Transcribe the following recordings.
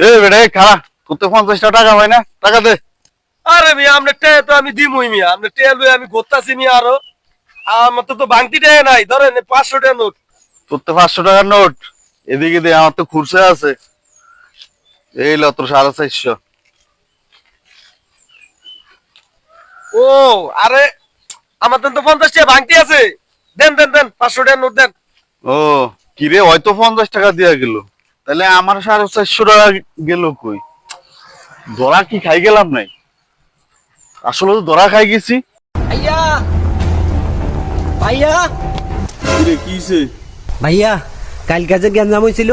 এ বেটা খারাপ তোর তো 50 টাকা হয় না, টাকা দে। আরে মিয়া আপনি টে তো আমি দিমই মিয়া, আপনি টে লই আমি ঘুরতাছি মিয়া। আরো আমার তো বাংতি টে নাই, ধরেন 500 টাকা নোট। তোর তো 500 টাকার নোট, এদিকে দে, আমার তো খুরসা আছে। এই ল তোর 450। ও আরে আমার তো 50 টাকা বাংতি আছে, দেন দেন দেন 500 টাকা নোট দেন। ও কিরে, হয়তো 50 টাকা দিয়া গেল, তাহলে আমার 450 টাকা গেল কই? ধরা কি খাই গেলাম নাই? আসলে তো ধরা খাই গেছি। ভাইয়া ভাইয়া কিরে কিছে? ভাইয়া কাল কাজে গ্যাঞ্জাম হয়েছিল,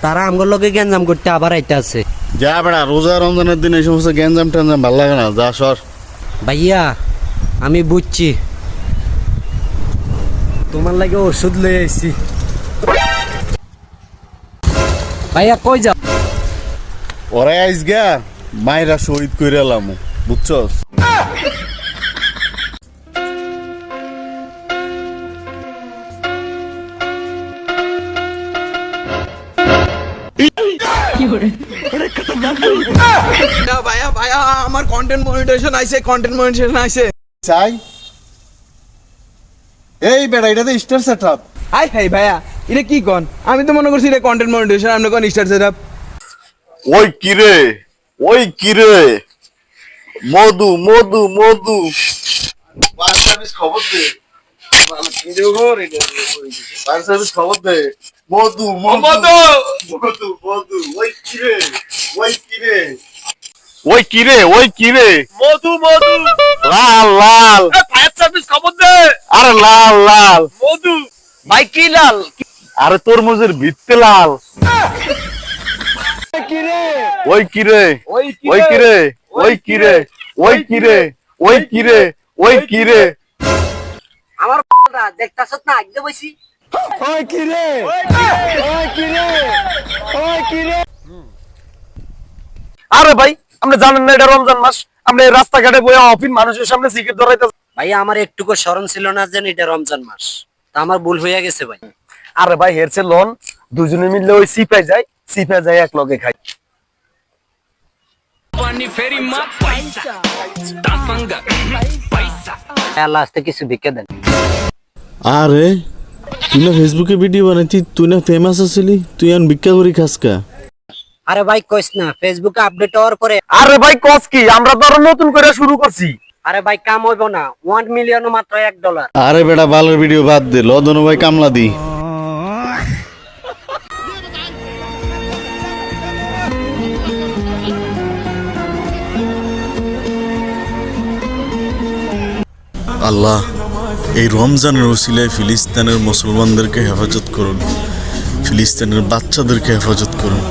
তারা আমগর লগে গ্যাঞ্জাম করতে আবার আইতে আছে। যা বেড়া, রোজা রমজানের দিন এই সমস্ত গ্যাঞ্জাম ট্যাঞ্জাম ভালো লাগে না, যা সর। ভাইয়া আমি বুঝছি, তোমার লাগে ওষুধ লয়ে আইছি। ভাইয়া কই যাও? ওরে আইস গা মাইরা শহীদ কইরা এলাম, বুঝছস? ভাইয়া ভাইয়া আমার কন্টেন্ট মনিটাইজেশন আইছে চাই এই বেড়া, এটা তো স্টার সেটআপ। হাই হাই ভাইয়া এটা কি কোন? আমি তো মনে করছি এটা কন্টেন্ট মনিটাইজেশন, আপনি কোন স্টার সেটআপ? ওই কিরে, ওই কিরে, মধু মধু মধু, ফায়ার সার্ভিস খবর দে, ফায়ার সার্ভিস খবর দে। মধু মধু মধু মধু, ওই কিরে, ওই কিরে, ওই কিরে, ওই কিরে, মধু মধু, লাল লাল, ফায়ার সার্ভিস খবর দে। আরে লাল লাল, মধু ভাই কি লাল? আরে তরমুজের ভিত্তে লাল। ওই কিরে, ওই কিরে, ওই কিরে, ওই কিরে, ওই কিরে, ওই কিরে, আমার দেখতাছত না আগে বইছি। আরে ভাই আপনি জানেন না এটা রমজান মাস, আপনি রাস্তাঘাটে বইয়া অফিন মানুষের সামনে সিগারেট ধরাইতেছেন। ভাইয়া আমার একটুকু স্মরণ ছিল না যে এটা রমজান মাস, তা আমার ভুল হয়ে গেছে ভাই। আরে ভাই হেরছে লোন, দুজনে মিললে ওই সিপে যায় এক লগে খাই। আল্লাহ আস্তে কিছু ভিক্ষা দেন। আরে তুই না ফেসবুকে ভিডিও বানাইতি, তুই না ফেমাস আছিলি, তুই এখন ভিক্ষা করি খাসকা? আরে ভাই কইস না, ফেসবুকে আপডেট হওয়ার পরে। আরে ভাই কস কি, আমরা তো আরো নতুন করে শুরু করছি। আরে ভাই কাম হইব না, 1 মিলিয়ন মাত্র $1। আরে বেটা বালের ভিডিও বাদ দে, লদন ভাই কামলা দি। আল্লাহ এই রমজানের ওসিলায় ফিলিস্তিনের মুসলমানদেরকে হেফাজত করুন, ফিলিস্তিনের বাচ্চাদেরকে হেফাজত করুন।